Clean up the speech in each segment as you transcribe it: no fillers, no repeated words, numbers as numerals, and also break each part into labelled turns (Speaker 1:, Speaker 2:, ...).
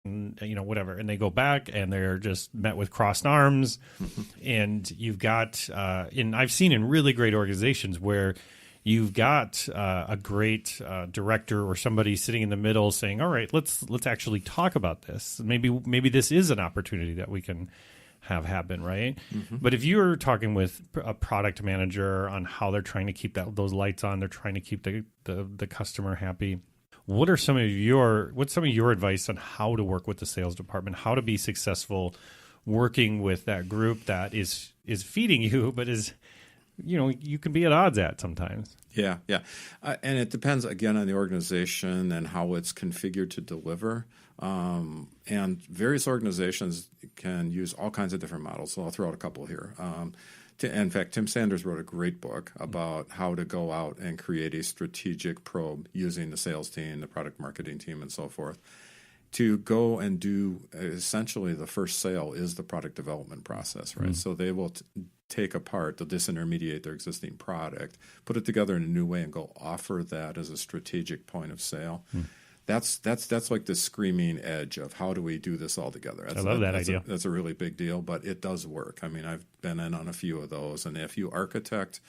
Speaker 1: whatever, and they go back and they're just met with crossed arms. And you've got, and I've seen in really great organizations where you've got a great director or somebody sitting in the middle saying, all right, let's actually talk about this. Maybe this is an opportunity that we can have happen, right? But if you're talking with a product manager on how they're trying to keep those lights on, they're trying to keep the customer happy, what's some of your advice on how to work with the sales department, how to be successful working with that group that is feeding you, but is, you can be at odds at sometimes.
Speaker 2: Yeah. And it depends, again, on the organization and how it's configured to deliver. And various organizations can use all kinds of different models. So I'll throw out a couple here. In fact, Tim Sanders wrote a great book about how to go out and create a strategic probe using the sales team, the product marketing team, and so forth, to go and do essentially the first sale is the product development process, right? So they will take apart, they'll disintermediate their existing product, put it together in a new way, and go offer that as a strategic point of sale. That's like the screaming edge of how do we do this all together.
Speaker 1: I love that idea.
Speaker 2: That's a really big deal, but it does work. I mean, I've been in on a few of those, and if you architect,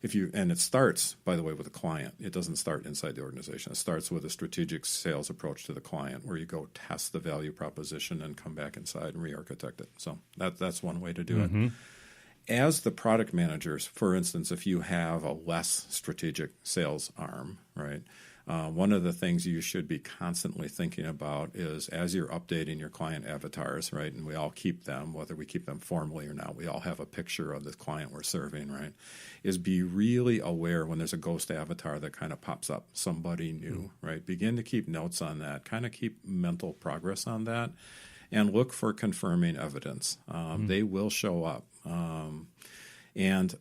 Speaker 2: and it starts, by the way, with a client. It doesn't start inside the organization. It starts with a strategic sales approach to the client, where you go test the value proposition and come back inside and re-architect it. So that's one way to do it. As the product managers, for instance, if you have a less strategic sales arm, right? One of the things you should be constantly thinking about is, as you're updating your client avatars, right? And we all keep them, whether we keep them formally or not, we all have a picture of the client we're serving, right? Is be really aware when there's a ghost avatar that kind of pops up, somebody new, right? Begin to keep notes on that, kind of keep mental progress on that, and look for confirming evidence. They will show up. And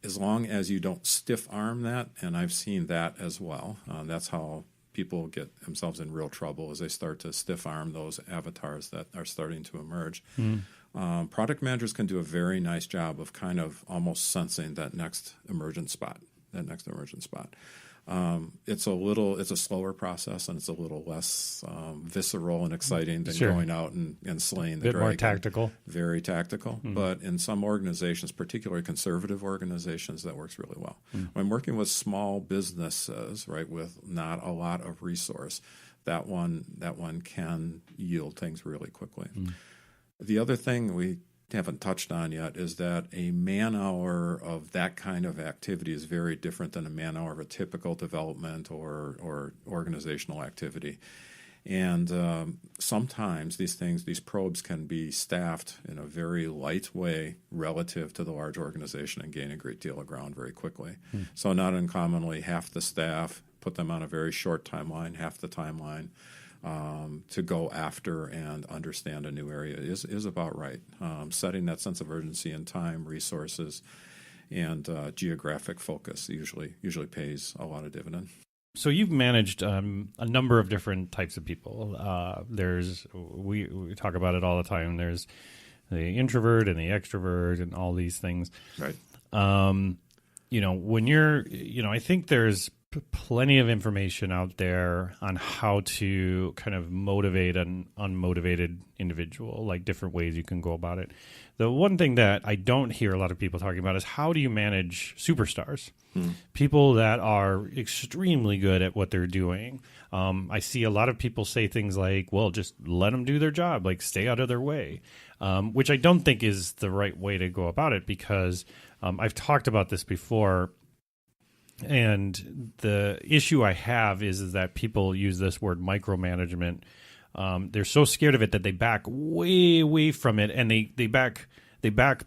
Speaker 2: as long as you don't stiff arm that, and I've seen that as well, that's how people get themselves in real trouble, as they start to stiff arm those avatars that are starting to emerge. Product managers can do a very nice job of kind of almost sensing that next emergent spot. It's a slower process, and it's a little less visceral and exciting than going out and slaying the dragon.
Speaker 1: More tactical.
Speaker 2: Very tactical. But in some organizations, particularly conservative organizations, that works really well. When working with small businesses, right, with not a lot of resource, that one can yield things really quickly. The other thing we haven't touched on yet is that a man-hour of that kind of activity is very different than a man-hour of a typical development or organizational activity. And sometimes these probes can be staffed in a very light way relative to the large organization and gain a great deal of ground very quickly. So not uncommonly, half the staff, put them on a very short timeline, half the timeline, to go after and understand a new area is about right. Setting that sense of urgency in time, resources, and geographic focus usually pays a lot of dividend.
Speaker 1: So you've managed a number of different types of people. We talk about it all the time. There's the introvert and the extrovert and all these things.
Speaker 2: Right.
Speaker 1: When you're, I think there's plenty of information out there on how to kind of motivate an unmotivated individual, like different ways you can go about it. The one thing that I don't hear a lot of people talking about is how do you manage superstars, people that are extremely good at what they're doing. I see a lot of people say things like, well, just let them do their job, like stay out of their way, which I don't think is the right way to go about it, because I've talked about this before. And the issue I have is that people use this word micromanagement. They're so scared of it that they back way away from it, and they back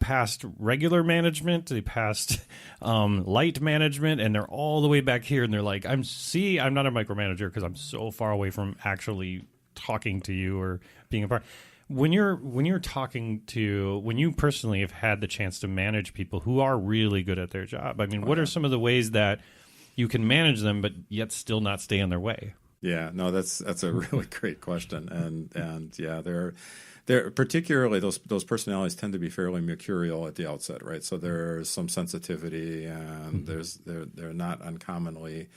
Speaker 1: past regular management, they past light management, and they're all the way back here. And they're like, I'm not a micromanager because I'm so far away from actually talking to you or being a part. When you personally have had the chance to manage people who are really good at their job, I mean, what are some of the ways that you can manage them but yet still not stay in their way?
Speaker 2: Yeah, no, that's a really great question, and yeah, they're particularly those personalities tend to be fairly mercurial at the outset, right? So there's some sensitivity, and they're not uncommonly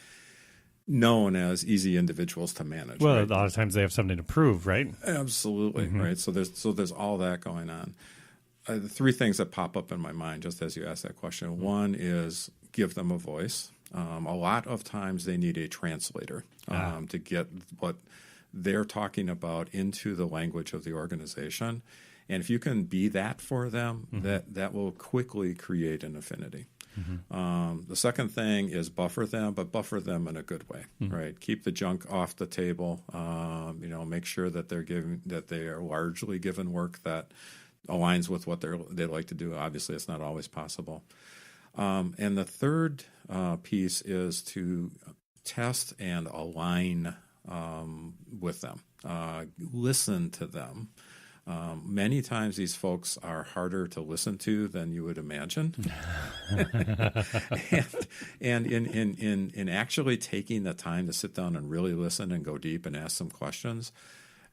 Speaker 2: known as easy individuals to manage.
Speaker 1: Well,
Speaker 2: right?
Speaker 1: a lot of times they have something to prove, right?
Speaker 2: Absolutely, right? So there's all that going on. The three things that pop up in my mind just as you ask that question. One is give them a voice. A lot of times they need a translator to get what they're talking about into the language of the organization. And if you can be that for them, that will quickly create an affinity. The second thing is buffer them, but buffer them in a good way, right? Keep the junk off the table. Make sure that they are largely given work that aligns with what they like to do. Obviously, it's not always possible. And the third piece is to test and align with them. Listen to them. Many times these folks are harder to listen to than you would imagine. and in actually taking the time to sit down and really listen and go deep and ask some questions,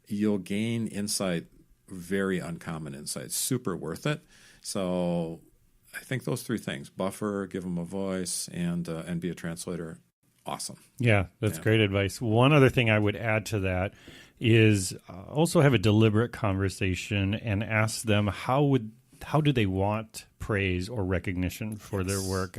Speaker 2: you'll gain insight, very uncommon insight, super worth it. So I think those three things: buffer, give them a voice, and be a translator. Awesome.
Speaker 1: Yeah, that's great advice. One other thing I would add to that is also have a deliberate conversation and ask them how do they want praise or recognition for their work.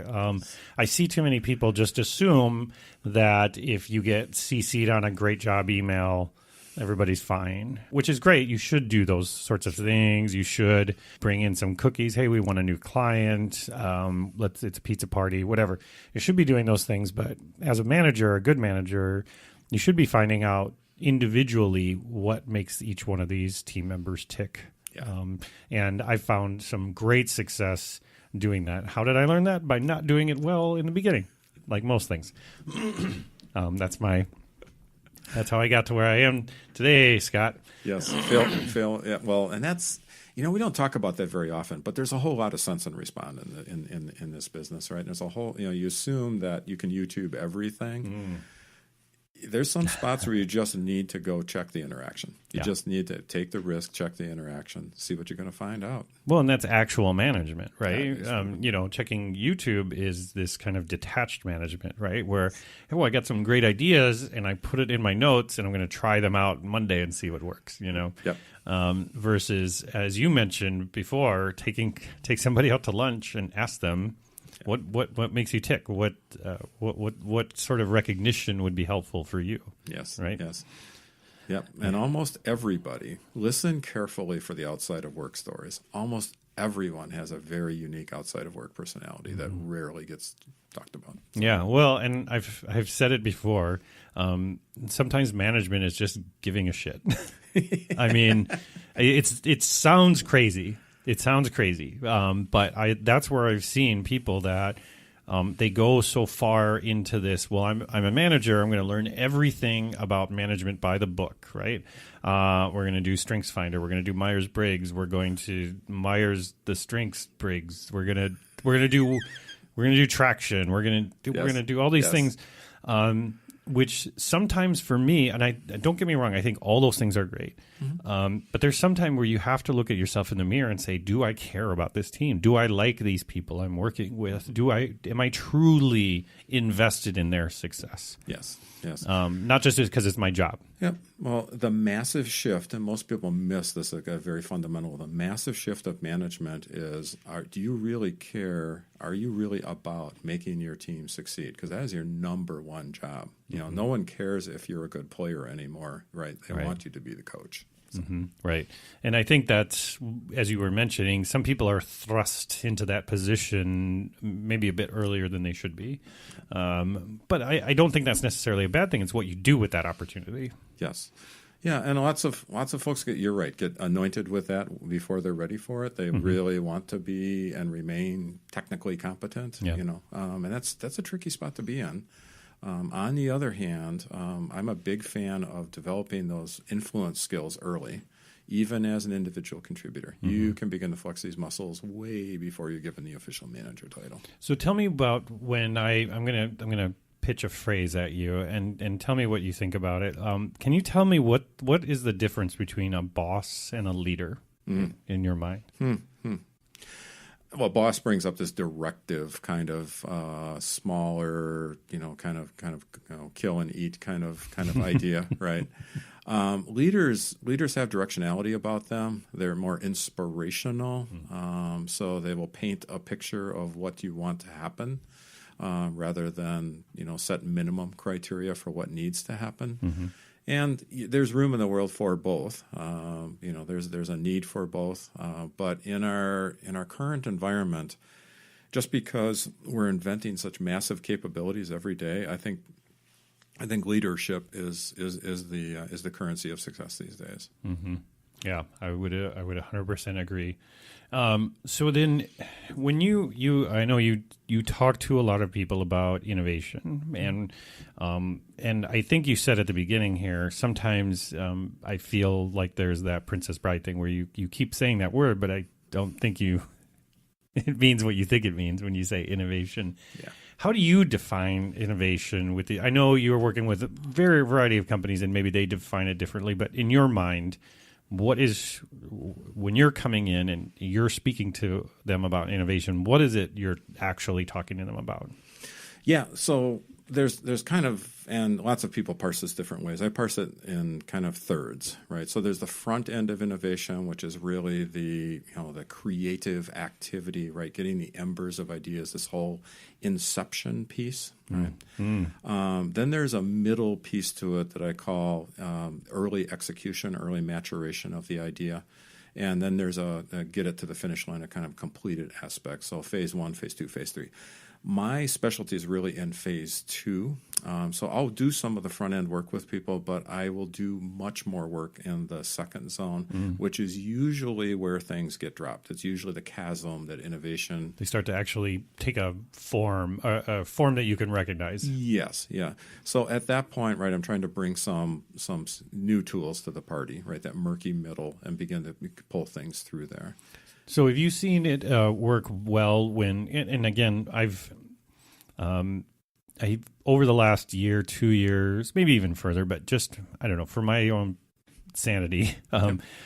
Speaker 1: I see too many people just assume that if you get CC'd on a great job email, everybody's fine, which is great. You should do those sorts of things. You should bring in some cookies. Hey, we want a new client. It's a pizza party, whatever. You should be doing those things. But as a manager, a good manager, you should be finding out individually what makes each one of these team members tick. Yeah. And I found some great success doing that. How did I learn that? By not doing it well in the beginning, like most things. That's how I got to where I am today, Scott.
Speaker 2: Yes, fail. Yeah, well, and that's, we don't talk about that very often, but there's a whole lot of sense and respond in this business, right? There's a whole, you assume that you can YouTube everything. There's some spots where you just need to go check the interaction. You just need to take the risk, check the interaction, see what you're going to find out.
Speaker 1: Well, and that's actual management, right? Checking YouTube is this kind of detached management, right? Where, I got some great ideas and I put it in my notes and I'm going to try them out Monday and see what works, Yep. Versus, as you mentioned before, take somebody out to lunch and ask them, what makes you tick? What sort of recognition would be helpful for you?
Speaker 2: Yes.
Speaker 1: Right.
Speaker 2: Yes. Yep. And almost everybody, listen carefully for the outside of work stories. Almost everyone has a very unique outside of work personality that rarely gets talked about.
Speaker 1: Yeah. Well, and I've said it before. Sometimes management is just giving a shit. I mean, it sounds crazy. It sounds crazy, but that's where I've seen people that they go so far into this. Well, I'm a manager. I'm going to learn everything about management by the book, right? We're going to do Strengths Finder. We're going to do Myers-Briggs. We're going to Myers the Strengths-Briggs. We're going to do traction. We're going to do all these things. Which sometimes for me, and I don't get me wrong, I think all those things are great. But there's some time where you have to look at yourself in the mirror and say, do I care about this team? Do I like these people I'm working with? Am I truly invested in their success?
Speaker 2: Yes.
Speaker 1: Not just because it's my job.
Speaker 2: Yep. Well, the massive shift, and most people miss this, like a very fundamental, the massive shift of management is, do you really care? Are you really about making your team succeed? Because that is your number one job. No one cares if you're a good player anymore, right? They want you to be the coach. So.
Speaker 1: Right. And I think that's, as you were mentioning, some people are thrust into that position maybe a bit earlier than they should be. But I don't think that's necessarily a bad thing. It's what you do with that opportunity.
Speaker 2: Yes. Yeah, and lots of folks get anointed with that before they're ready for it. They really want to be and remain technically competent, and that's a tricky spot to be in. On the other hand, I'm a big fan of developing those influence skills early, even as an individual contributor. You can begin to flex these muscles way before you're given the official manager title.
Speaker 1: So tell me about when I'm gonna pitch a phrase at you and tell me what you think about it. Can you tell me what is the difference between a boss and a leader in your mind?
Speaker 2: Well, boss brings up this directive kind of smaller, kind of kill and eat kind of idea, right? Leaders have directionality about them. They're more inspirational, so they will paint a picture of what you want to happen, rather than set minimum criteria for what needs to happen. And there's room in the world for both. There's a need for both. But in our current environment, just because we're inventing such massive capabilities every day, I think leadership is the currency of success these days.
Speaker 1: Yeah, I would 100% agree. So then, when I know you talk to a lot of people about innovation, and I think you said at the beginning here, sometimes I feel like there's that Princess Bride thing where you keep saying that word, but I don't think it means what you think it means when you say innovation.
Speaker 2: Yeah.
Speaker 1: How do you define innovation? I know you're working with a variety of companies, and maybe they define it differently, but in your mind, when you're coming in and you're speaking to them about innovation, what is it you're actually talking to them about?
Speaker 2: Yeah, so there's kind of, and lots of people parse this different ways. I parse it in kind of thirds, right? So there's the front end of innovation, which is really the creative activity, right? Getting the embers of ideas, this whole inception piece, right? Then there's a middle piece to it that I call early execution, early maturation of the idea. And then there's a get it to the finish line, a kind of completed aspect. So phase 1, phase 2, phase 3. My specialty is really in phase 2. So I'll do some of the front end work with people, but I will do much more work in the second zone, which is usually where things get dropped. It's usually the chasm that innovation.
Speaker 1: They start to actually take a form that you can recognize.
Speaker 2: Yes, yeah. So at that point, right, I'm trying to bring some new tools to the party, right, that murky middle, and begin to pull things through there.
Speaker 1: So have you seen it work well and again, I've over the last year, 2 years, maybe even further, but just, I don't know, for my own sanity,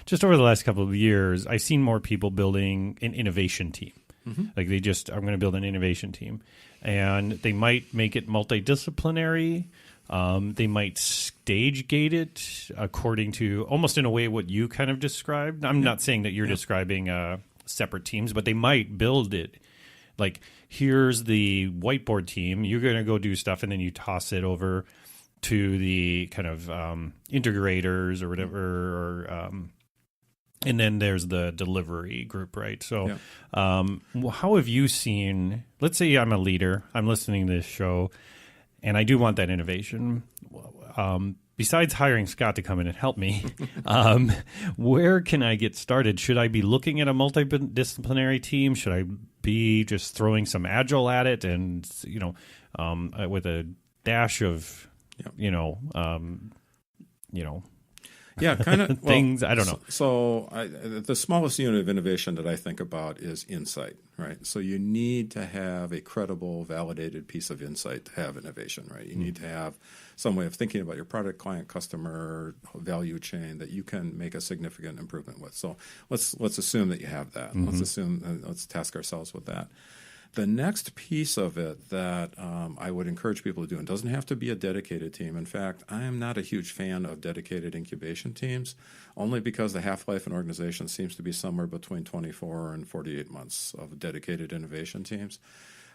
Speaker 1: just over the last couple of years, I've seen more people building an innovation team. Like I'm going to build an innovation team, and they might make it multidisciplinary. They might stage gate it according to almost in a way what you kind of described. I'm not saying that you're describing separate teams, but they might build it like, here's the whiteboard team. You're going to go do stuff, and then you toss it over to the kind of integrators or whatever, and then there's the delivery group, right? So how have you seen, let's say I'm a leader, I'm listening to this show, and I do want that innovation. Besides hiring Scott to come in and help me, where can I get started? Should I be looking at a multidisciplinary team? Should I be just throwing some agile at it, and with a dash of
Speaker 2: Yeah, kind of
Speaker 1: things. I don't know.
Speaker 2: So the smallest unit of innovation that I think about is insight, right? So you need to have a credible, validated piece of insight to have innovation, right? You need to have some way of thinking about your product, client, customer, value chain that you can make a significant improvement with. So let's assume that you have that. Let's task ourselves with that. The next piece of it that I would encourage people to do, and doesn't have to be a dedicated team. In fact, I am not a huge fan of dedicated incubation teams, only because the half-life in organizations seems to be somewhere between 24 and 48 months of dedicated innovation teams.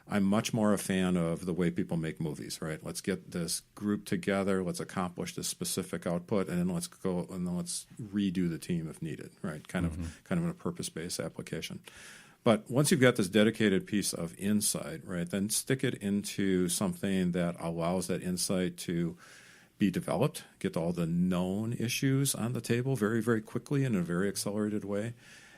Speaker 2: I'm much more a fan of the way people make movies, right? Let's get this group together, let's accomplish this specific output, and then let's go and then let's redo the team if needed, right? Kind of in a purpose-based application. But once you've got this dedicated piece of insight, right, then stick it into something that allows that insight to be developed, get all the known issues on the table very, very quickly in a very accelerated way.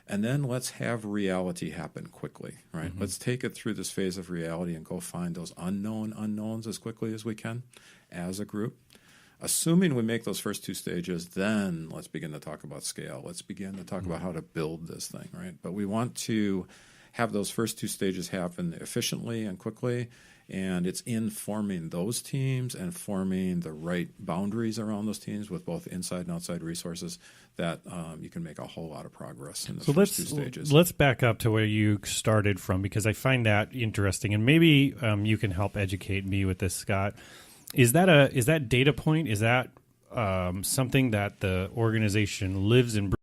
Speaker 2: And then let's have reality happen quickly, right? Let's take it through this phase of reality and go find those unknown unknowns as quickly as we can as a group. Assuming we make those first two stages, then let's begin to talk about scale. Let's begin to talk about how to build this thing, right? But we want to have those first two stages happen efficiently and quickly. And it's in forming those teams and forming the right boundaries around those teams with both inside and outside resources that you can make a whole lot of progress in the first two stages.
Speaker 1: Let's back up to where you started from, because I find that interesting, and maybe you can help educate me with this, Scott. Is that data point? Is that something that the organization lives and